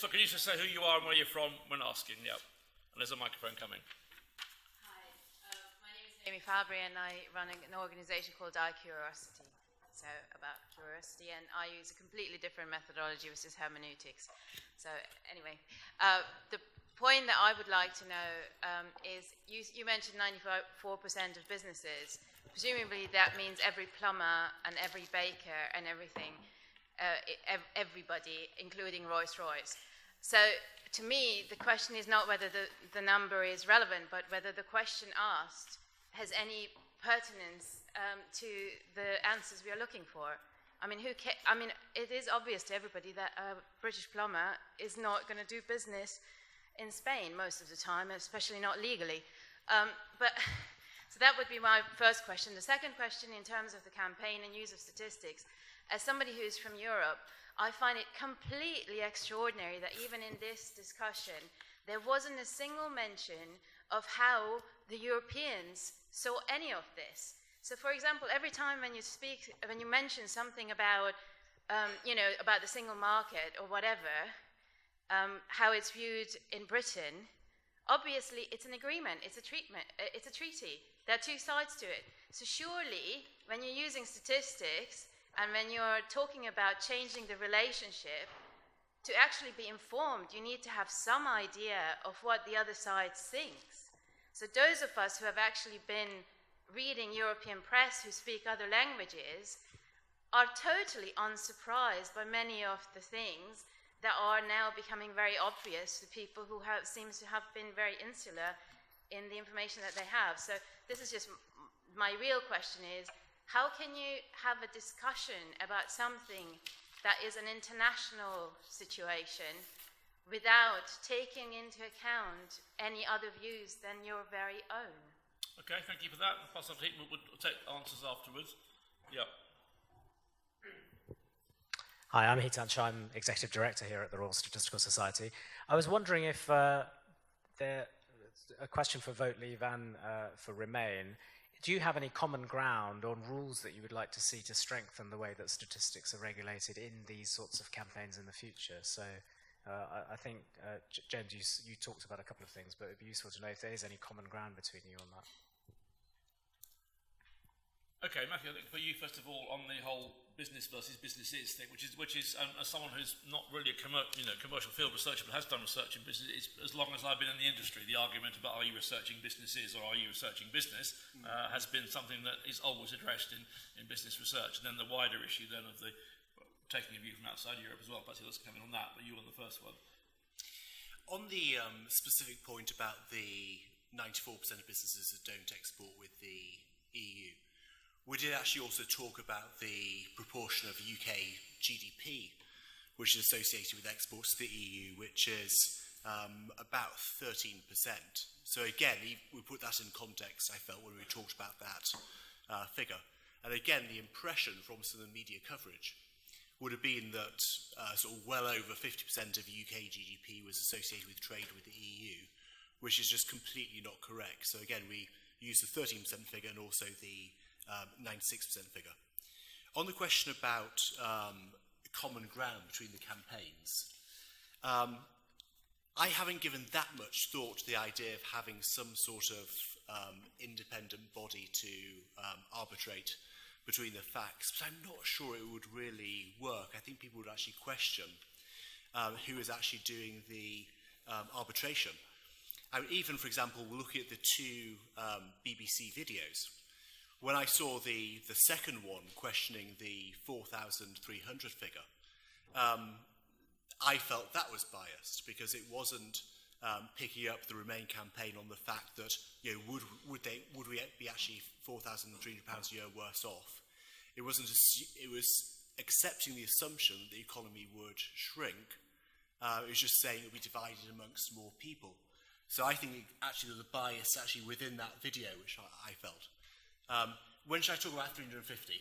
So can you just say who you are and where you're from when asking? Yeah. And there's a microphone coming. Hi, my name is Amy Fabry and I run an organisation called iCuriosity. So about curiosity, and I use a completely different methodology, which is hermeneutics. So anyway, the point that I would like to know is you mentioned 94% of businesses. Presumably that means every plumber and every baker and everything, everybody, including Rolls-Royce. So to me, the question is not whether the number is relevant, but whether the question asked has any pertinence to the answers we are looking for. I mean, it is obvious to everybody that a British plumber is not going to do business in Spain most of the time, especially not legally. So that would be my first question. The second question, in terms of the campaign and use of statistics, as somebody who's from Europe, I find it completely extraordinary that even in this discussion, there wasn't a single mention of how the Europeans saw any of this. So, for example, every time when you mention something about, about the single market or whatever, how it's viewed in Britain, obviously it's an agreement, it's a treaty. There are two sides to it. So surely, when you're using statistics and when you're talking about changing the relationship, to actually be informed, you need to have some idea of what the other side thinks. So those of us who have actually been reading European press who speak other languages are totally unsurprised by many of the things that are now becoming very obvious to people who seems to have been very insular in the information that they have. So this is just my real question is, how can you have a discussion about something that is an international situation without taking into account any other views than your very own? Okay, thank you for that. I'll pass on to Heaton. We'll take answers afterwards. Yeah. Hi, I'm Hitanch. I'm Executive Director here at the Royal Statistical Society. I was wondering if a question for Vote Leave and for Remain, do you have any common ground on rules that you would like to see to strengthen the way that statistics are regulated in these sorts of campaigns in the future? So I think, James, you talked about a couple of things, but it would be useful to know if there is any common ground between you on that. Okay, Matthew, I think for you, first of all, on the whole business versus businesses thing, which is as someone who's not really a commercial field researcher, but has done research in business, as long as I've been in the industry, the argument about are you researching businesses or are you researching business has been something that is always addressed in business research. And then the wider issue then of the taking a view from outside Europe as well. Perhaps let's come in on that, but you on the first one. On the specific point about the 94% of businesses that don't export with the EU, we did actually also talk about the proportion of UK GDP which is associated with exports to the EU, which is about 13%. So again, we put that in context, I felt, when we talked about that figure. And again, the impression from some of the media coverage would have been that sort of well over 50% of UK GDP was associated with trade with the EU, which is just completely not correct. So again, we use the 13% figure and also the 96% figure. On the question about common ground between the campaigns, I haven't given that much thought to the idea of having some sort of independent body to arbitrate between the facts, but I'm not sure it would really work. I think people would actually question who is actually doing the arbitration. I mean, even, for example, looking at the two BBC videos, when I saw the second one questioning the 4,300 figure, I felt that was biased because it wasn't picking up the Remain campaign on the fact that, you know, would we be actually £4,300 a year worse off? It wasn't. It was accepting the assumption that the economy would shrink. It was just saying it would be divided amongst more people. So I think actually there's a bias actually within that video, which I felt. When should I talk about 350?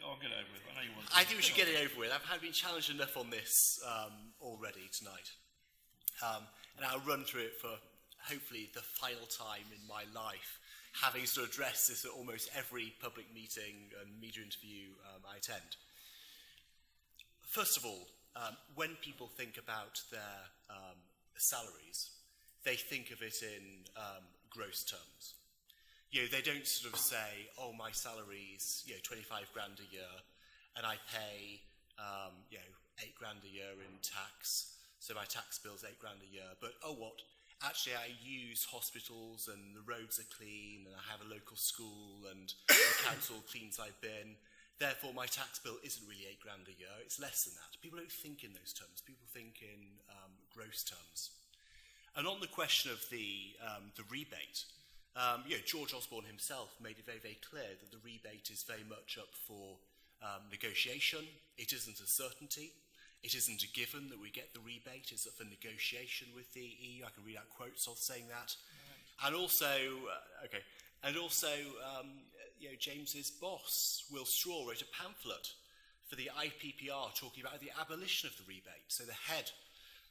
Oh, I'll get it over with. I know you want to. I think we should get it over with. I've been challenged enough on this already tonight. And I'll run through it for hopefully the final time in my life, having sort of addressed this at almost every public meeting and media interview I attend. First of all, when people think about their salaries, they think of it in gross terms. They don't sort of say, oh, my salary's 25 grand a year, and I pay 8 grand a year in tax, so my tax bill's 8 grand a year. But oh, what? Actually, I use hospitals, and the roads are clean, and I have a local school, and the council cleans my bin. Therefore, my tax bill isn't really 8 grand a year. It's less than that. People don't think in those terms. People think in gross terms. And on the question of the rebate, George Osborne himself made it very, very clear that the rebate is very much up for negotiation. It isn't a certainty. It isn't a given that we get the rebate. It's up for negotiation with the EU. I can read out quotes of saying that. Right. And also, James's boss, Will Straw, wrote a pamphlet for the IPPR talking about the abolition of the rebate. So the head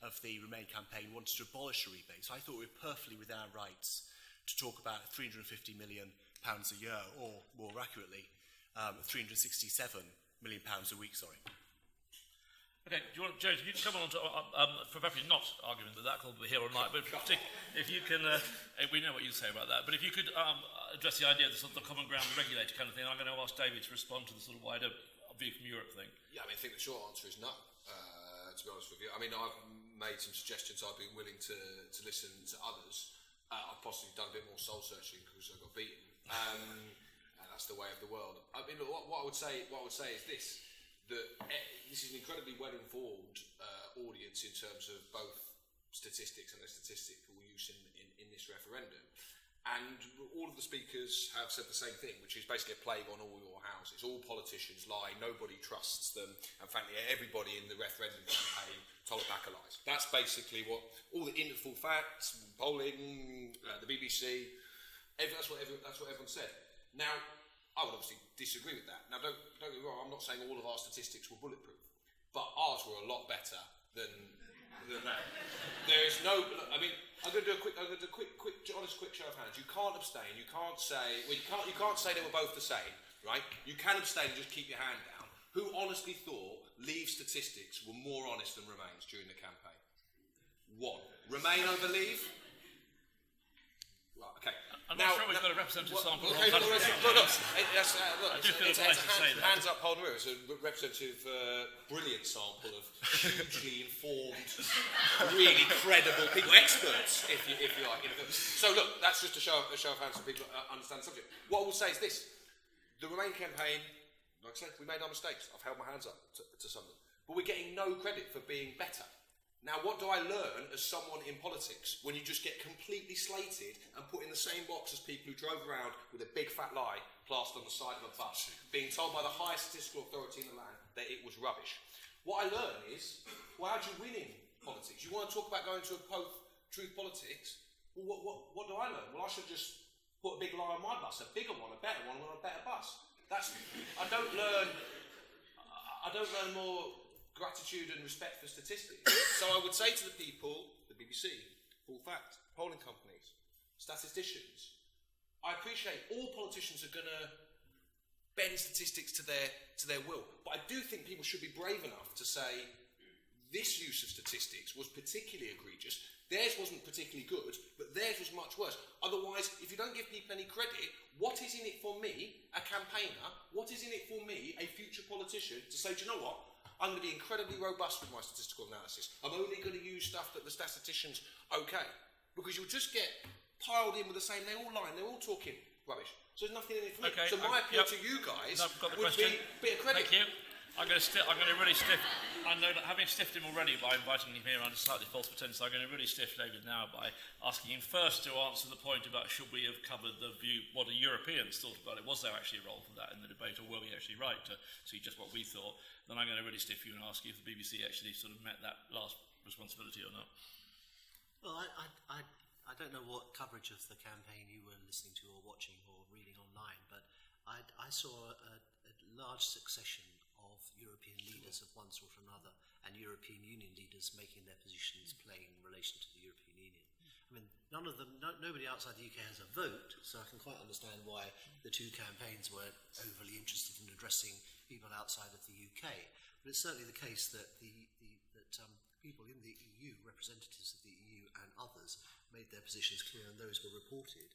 of the Remain campaign wanted to abolish the rebate. So I thought we were perfectly within our rights to talk about £350 million a year, or more accurately, £367 million a week, sorry. Okay, do you want, James, if you can come on to, probably not arguing that will be here all night, but if you can, we know what you say about that, but if you could address the idea of the sort of the common ground, the regulator kind of thing, I'm going to ask David to respond to the sort of wider view from Europe thing. Yeah, I mean, I think the short answer is no, to be honest with you. I mean, I've made some suggestions, I've been willing to listen to others. I've possibly done a bit more soul searching because I got beaten, and that's the way of the world. I mean, look, what I would say is this. That this is an incredibly well-informed audience in terms of both statistics and their statistical use in this referendum. And all of the speakers have said the same thing, which is basically a plague on all your houses. All politicians lie, nobody trusts them, and frankly, everybody in the referendum campaign told a pack of lies. That's basically what all the Interful facts, polling, the BBC, that's what everyone said. Now, I would obviously disagree with that. Now, don't get me wrong, I'm not saying all of our statistics were bulletproof, but ours were a lot better than that. There is no, I mean, I'm going to do a quick, honest show of hands. You can't abstain. You can't say, well, you can't say they were both the same, right? You can abstain and just keep your hand down. Who honestly thought Leave statistics were more honest than Remain's during the campaign? One. Remain over Leave? Right, okay. I'm not sure we've got a representative sample. Okay, look, hands up, holding room. It's a representative, brilliant sample of hugely informed, really credible people, experts, if you like. So look, that's just a show of hands so people understand the subject. What I will say is this: the Remain campaign, like I said, we made our mistakes. I've held my hands up to some of them, but we're getting no credit for being better. Now, what do I learn as someone in politics when you just get completely slated and put in the same box as people who drove around with a big fat lie plastered on the side of a bus, being told by the highest statistical authority in the land that it was rubbish? What I learn is, well, how do you win in politics? You want to talk about going to a post-truth politics? Well, what do I learn? Well, I should just put a big lie on my bus, a bigger one, a better one, on a better bus. I don't learn more gratitude and respect for statistics. So I would say to the people, the BBC, Full Fact, polling companies, statisticians, I appreciate all politicians are going to bend statistics to their will, but I do think people should be brave enough to say this use of statistics was particularly egregious, theirs wasn't particularly good, but theirs was much worse. Otherwise, if you don't give people any credit, what is in it for me, a campaigner, what is in it for me, a future politician, to say, do you know what? I'm going to be incredibly robust with my statistical analysis. I'm only going to use stuff that the statisticians okay. Because you'll just get piled in with the same, they're all lying, they're all talking rubbish. So there's nothing in it for me. Okay, so my appeal to you guys would be a bit of credit. Thank you. I'm going to really stiff. I know that having stiffed him already by inviting him here under slightly false pretense, I'm going to really stiff David now by asking him first to answer the point about should we have covered the view, what the Europeans thought about it. Was there actually a role for that in the debate, or were we actually right to see just what we thought? Then I'm going to really stiff you and ask you if the BBC actually sort of met that last responsibility or not. Well, I don't know what coverage of the campaign you were listening to or watching or reading online, but I saw a large succession of European leaders of one sort or another and European Union leaders making their positions plain in relation to the European Union. I mean, nobody outside the UK has a vote, so I can quite understand why the two campaigns weren't overly interested in addressing people outside of the UK. But it's certainly the case that the people in the EU, representatives of the EU and others, made their positions clear, and those were reported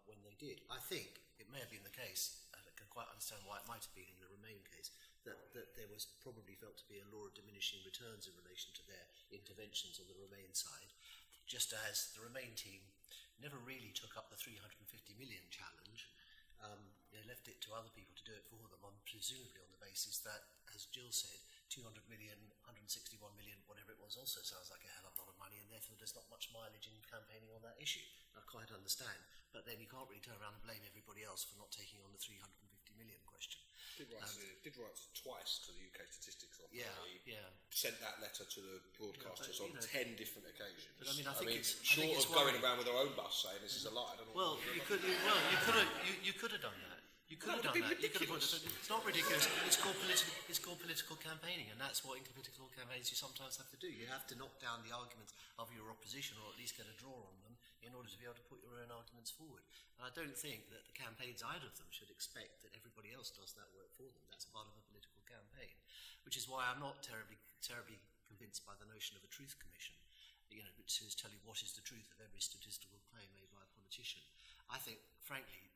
when they did. I think it may have been the case, and I can quite understand why it might have been in the Remain case, that there was probably felt to be a law of diminishing returns in relation to their interventions on the Remain side, just as the Remain team never really took up the 350 million challenge. They left it to other people to do it for them, presumably on the basis that, as Jill said, 200 million, 161 million, whatever it was, also sounds like a hell of a lot of money, and therefore there's not much mileage in campaigning on that issue. I quite understand. But then you can't really turn around and blame everybody else for not taking on the 350 million question. Did write twice to the UK Statistics Office. Yeah. Sent that letter to the broadcasters on 10 different occasions. But I mean, I think it's short of going around with their own bus saying this is a lie. I don't know. Well, you could have done that. You could have done that. It's not ridiculous. It's called political campaigning, and that's what in political campaigns you sometimes have to do. You have to knock down the arguments of your opposition, or at least get a draw on them, in order to be able to put your own arguments forward. And I don't think that the campaigns, either of them, should expect that everybody else does that work for them. That's part of a political campaign, which is why I'm not terribly convinced by the notion of a truth commission, which says tell you what is the truth of every statistical claim made by a politician. I think, frankly,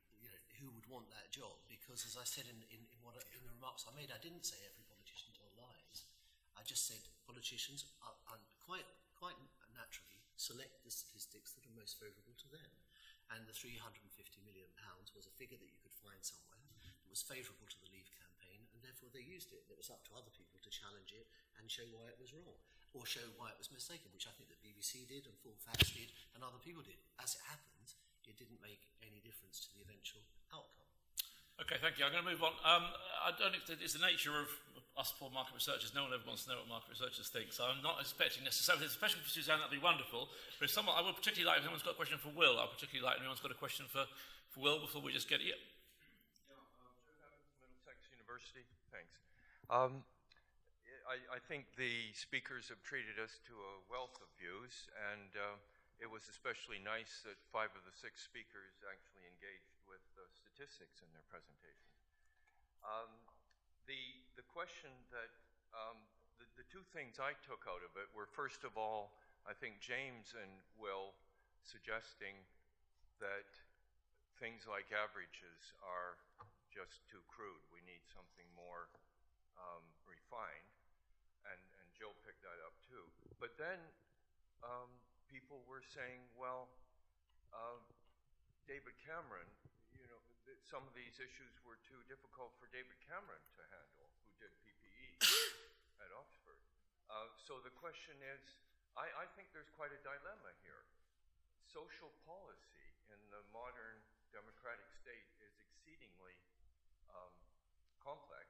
who would want that job? Because, as I said in the remarks I made, I didn't say every politician told lies. I just said politicians are quite naturally select the statistics that are most favourable to them. And the £350 million was a figure that you could find somewhere that was favourable to the Leave campaign, and therefore they used it. And it was up to other people to challenge it and show why it was wrong, or show why it was mistaken, which I think the BBC did and Full Facts did and other people did. As it happens, it didn't make any difference to the eventual outcome. Okay, thank you. I'm going to move on. I don't think it's the nature of us poor market researchers. No one ever wants to know what market researchers think, so I'm not expecting necessarily, especially for Suzanne, that'd be wonderful. But if I would particularly like if anyone's got a question for Will, I'd particularly like if anyone's got a question for Will before we just get it. Yeah, Middlesex University. Thanks. I think the speakers have treated us to a wealth of views, and it was especially nice that 5 of the 6 speakers actually engaged with statistics in their presentations. The question that, the 2 things I took out of it were, first of all, I think James and Will suggesting that things like averages are just too crude. We need something more refined, and Jill picked that up too. But then people were saying, well, David Cameron, some of these issues were too difficult for David Cameron to handle, who did PPE at Oxford. So the question is, I think there's quite a dilemma here. Social policy in the modern democratic state is exceedingly complex,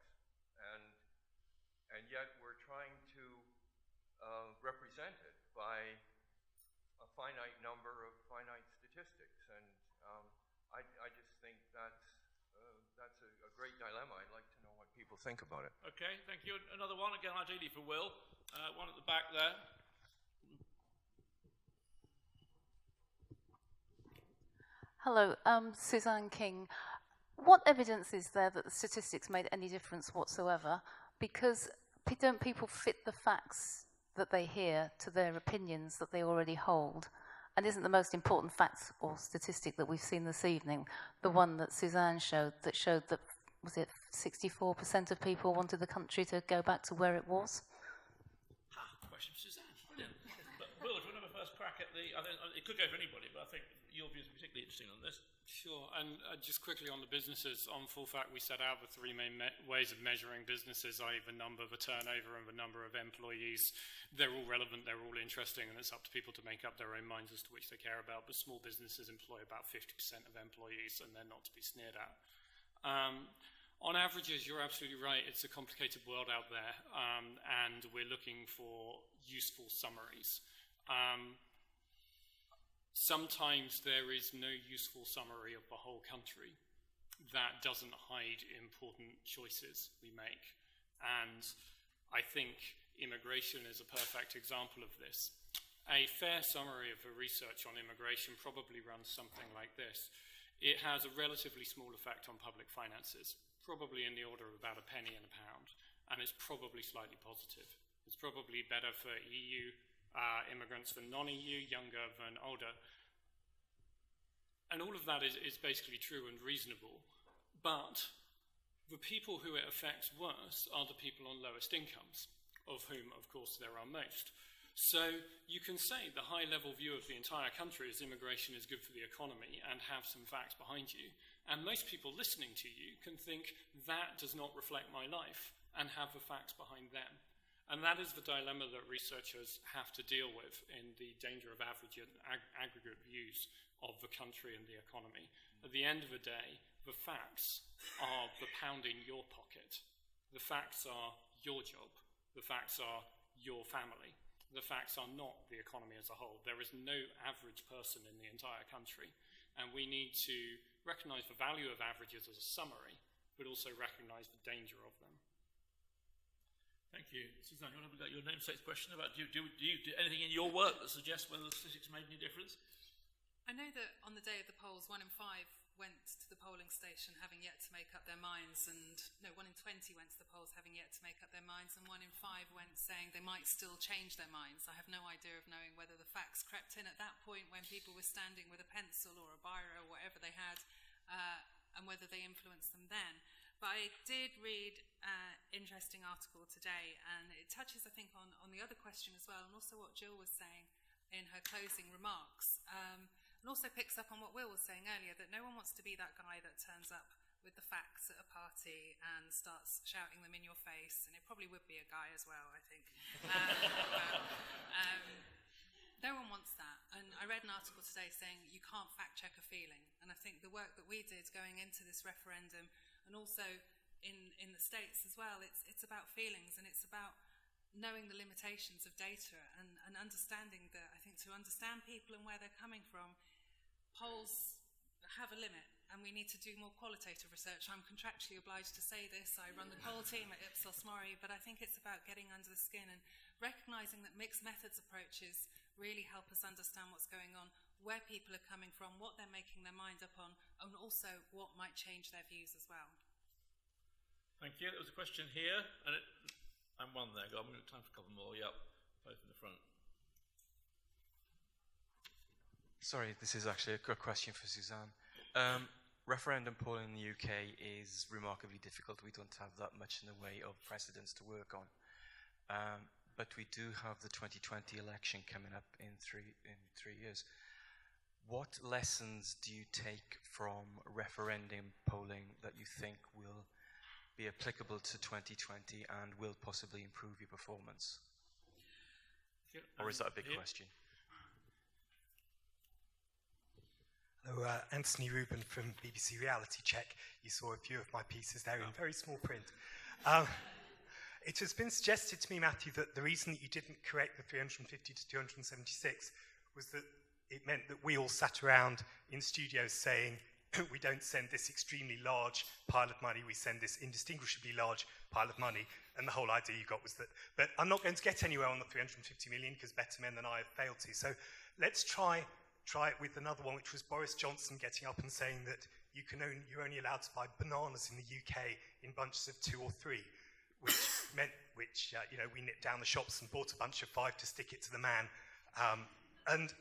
and yet we're trying to represent it by a finite number of finite statistics, and I just think that's a great dilemma. I'd like to know what people think about it. Okay, thank you. Another one, again, ideally for Will. One at the back there. Hello, Suzanne King. What evidence is there that the statistics made any difference whatsoever? Because don't people fit the facts that they hear to their opinions that they already hold? And isn't the most important fact or statistic that we've seen this evening the one that Suzanne showed that, was it 64% of people wanted the country to go back to where it was? Question for Suzanne. Brilliant. But Will, do you want to have a first crack at I think it could go for anybody, but I think your view is particularly interesting on this. Sure, and just quickly on the businesses, on Full Fact we set out the 3 main ways of measuring businesses, i.e. the number, the turnover and the number of employees. They're all relevant, they're all interesting, and it's up to people to make up their own minds as to which they care about, but small businesses employ about 50% of employees, and they're not to be sneered at. On averages, you're absolutely right, it's a complicated world out there, and we're looking for useful summaries. Sometimes there is no useful summary of the whole country that doesn't hide important choices we make. And I think immigration is a perfect example of this. A fair summary of the research on immigration probably runs something like this. It has a relatively small effect on public finances, probably in the order of about a penny in a pound, and it's probably slightly positive. It's probably better for EU immigrants than non-EU, younger than older. And all of that is basically true and reasonable. But the people who it affects worse are the people on lowest incomes, of whom, of course, there are most. So you can say the high-level view of the entire country is immigration is good for the economy and have some facts behind you. And most people listening to you can think that does not reflect my life and have the facts behind them. And that is the dilemma that researchers have to deal with in the danger of average and aggregate views of the country and the economy. At the end of the day, the facts are the pound in your pocket. The facts are your job. The facts are your family. The facts are not the economy as a whole. There is no average person in the entire country. And we need to recognise the value of averages as a summary, but also recognise the danger of them. Thank you. Suzanne, you want to have your namesake's question about do you do anything in your work that suggests whether the statistics made any difference? I know that on the day of the polls, 1 in 5 went to the polling station having yet to make up their minds, and 1 in 20 went to the polls having yet to make up their minds, and 1 in 5 went saying they might still change their minds. I have no idea of knowing whether the facts crept in at that point when people were standing with a pencil or a biro or whatever they had, and whether they influenced them then. But I did read an interesting article today, and it touches, I think, on the other question as well, and also what Jill was saying in her closing remarks. And also picks up on what Will was saying earlier, that no one wants to be that guy that turns up with the facts at a party and starts shouting them in your face, and it probably would be a guy as well, I think. No one wants that. And I read an article today saying you can't fact check a feeling, and I think the work that we did going into this referendum, and also in the States as well, it's about feelings, and it's about knowing the limitations of data and understanding that, I think, to understand people and where they're coming from, polls have a limit, and we need to do more qualitative research. I'm contractually obliged to say this. I run the poll team at Ipsos Mori, but I think it's about getting under the skin and recognising that mixed methods approaches really help us understand what's going on, where people are coming from, what they're making their mind up on, and also what might change their views as well. Thank you. There was a question here, and one there. I'm going to have time for a couple more. Yep, both in the front. Sorry, this is actually a quick question for Suzanne. Referendum polling in the UK is remarkably difficult. We don't have that much in the way of precedents to work on. But we do have the 2020 election coming up in three years. What lessons do you take from referendum polling that you think will be applicable to 2020 and will possibly improve your performance? Or is that a big question? Hello, Anthony Rubin from BBC Reality Check. You saw a few of my pieces there in very small print. It has been suggested to me, Matthew, that the reason that you didn't correct the 350 to 276 was that it meant that we all sat around in studios saying, we don't send this extremely large pile of money, we send this indistinguishably large pile of money. And the whole idea you got was that, but I'm not going to get anywhere on the 350 million because better men than I have failed to. So let's try it with another one, which was Boris Johnson getting up and saying that you're only allowed to buy bananas in the UK in bunches of 2 or 3, which meant, we nipped down the shops and bought a bunch of 5 to stick it to the man. And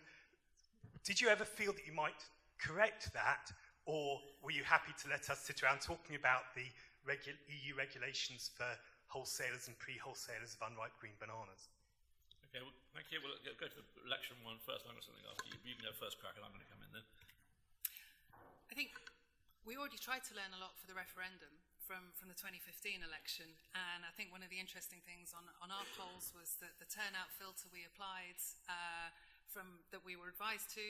did you ever feel that you might correct that, or were you happy to let us sit around talking about the EU regulations for wholesalers and pre-wholesalers of unripe green bananas? Okay, well, thank you. We'll go to the election one first. I've got something after you. You can go first, crack, and I'm going to come in then. I think we already tried to learn a lot for the referendum from the 2015 election, and I think one of the interesting things on our polls was that the turnout filter we applied that we were advised to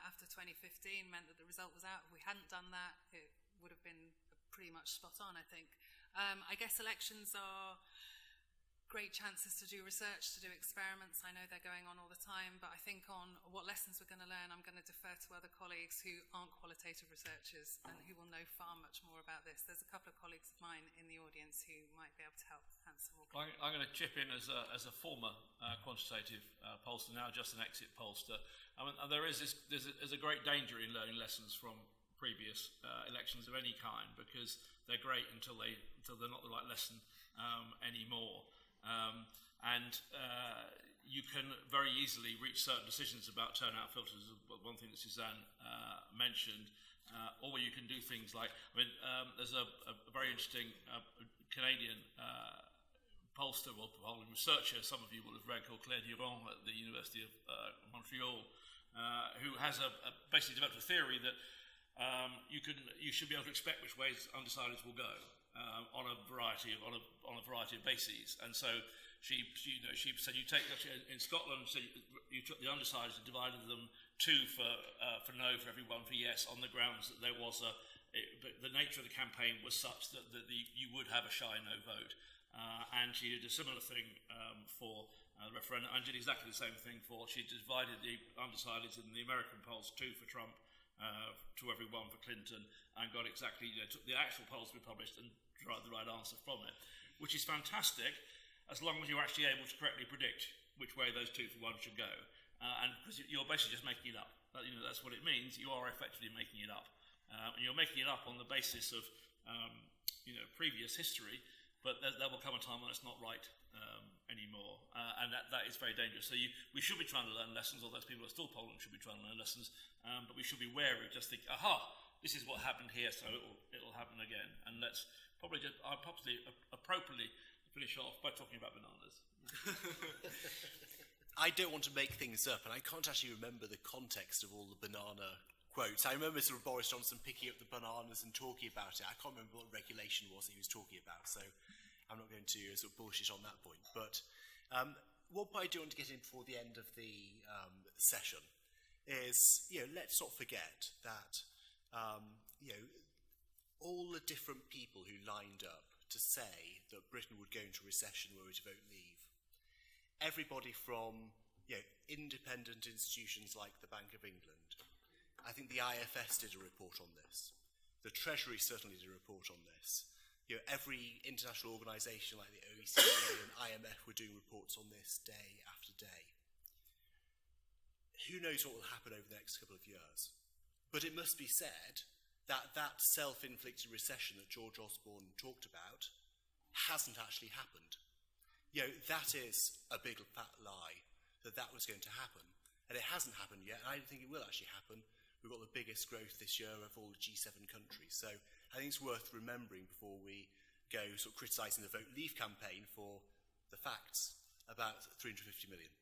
after 2015 meant that the result was out. If we hadn't done that, it would have been pretty much spot on, I think. I guess elections are great chances to do research, to do experiments. I know they're going on all the time, but I think on what lessons we're going to learn, I'm going to defer to other colleagues who aren't qualitative researchers and who will know far much more about this. There's a couple of colleagues of mine in the audience who might be able to help answer more. I'm going to chip in as a former quantitative pollster, now just an exit pollster. I mean, there's a great danger in learning lessons from previous elections of any kind, because they're great until they're not the right lesson anymore. You can very easily reach certain decisions about turnout filters, one thing that Suzanne mentioned, or you can do things like, there's a very interesting Canadian pollster or polling researcher, some of you will have read, called Claire Durand at the University of Montreal, who has basically developed a theory that you should be able to expect which ways undecideds will go on a variety of bases. And so she said you take in Scotland, so you took the undecideds and divided them 2 for no for every 1 for yes, on the grounds that there was the nature of the campaign was such that you would have a shy no vote. And she did a similar thing for the referendum, and did exactly the same thing she divided the undecideds in the American polls, 2 for Trump, to every 1 for Clinton, and got exactly, took the actual polls we published and derived the right answer from it, which is fantastic, as long as you're actually able to correctly predict which way those 2 for 1 should go. And because you're basically just making it up. That's what it means. You are effectively making it up. And you're making it up on the basis of previous history, but there will come a time when it's not right anymore, and that is very dangerous. So we should be trying to learn lessons, although those people who are still polling should be trying to learn lessons, but we should be wary, just think, aha, this is what happened here, so it'll happen again. And let's probably appropriately finish off by talking about bananas. I don't want to make things up, and I can't actually remember the context of all the banana quotes. I remember sort of Boris Johnson picking up the bananas and talking about it. I can't remember what regulation was that he was talking about, so I'm not going to sort of bullshit on that point. But what I do want to get in before the end of the session is, let's not forget that, all the different people who lined up to say that Britain would go into recession were to vote leave. Everybody from, independent institutions like the Bank of England. I think the IFS did a report on this. The Treasury certainly did a report on this. Every international organisation like the OECD and IMF were doing reports on this day after day. Who knows what will happen over the next couple of years? But it must be said that that self-inflicted recession that George Osborne talked about hasn't actually happened. That is a big fat lie, that was going to happen. And it hasn't happened yet, and I don't think it will actually happen. We've got the biggest growth this year of all the G7 countries. So I think it's worth remembering before we go sort of criticising the Vote Leave campaign for the facts about 350 million.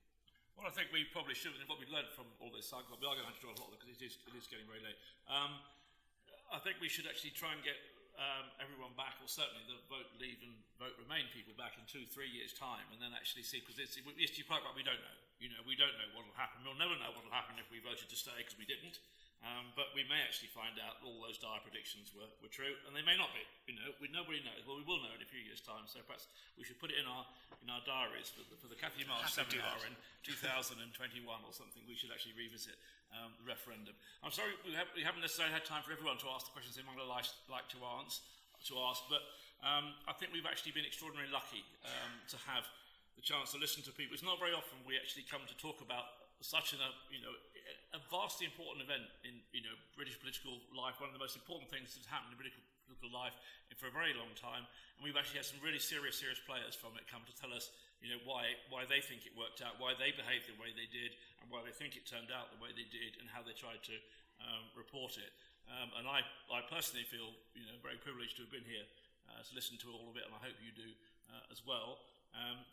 Well, I think we probably should, and what we've learned from all this, we are going to have to draw a lot because it is getting very late. I think we should actually try and get everyone back, or certainly the Vote Leave and Vote Remain people back in 2-3 years' time, and then actually see, because you're quite right, we don't know. We don't know what will happen. We'll never know what will happen if we voted to stay, because we didn't. But we may actually find out all those dire predictions were true, and they may not be. Nobody knows. Well, we will know in a few years' time. So perhaps we should put it in our diaries for the Cathie Marsh seminar in 2021 or something. We should actually revisit the referendum. I'm sorry we haven't necessarily had time for everyone to ask the questions they might like to ask, but I think we've actually been extraordinarily lucky to have the chance to listen to people. It's not very often we actually come to talk about such a vastly important event in British political life, one of the most important things that's happened in British political life for a very long time, and we've actually had some really serious players from it come to tell us why they think it worked out, why they behaved the way they did, and why they think it turned out the way they did, and how they tried to report it. And I personally feel very privileged to have been here to listen to all of it, and I hope you do as well.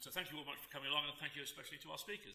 So thank you all much for coming along, and thank you especially to our speakers.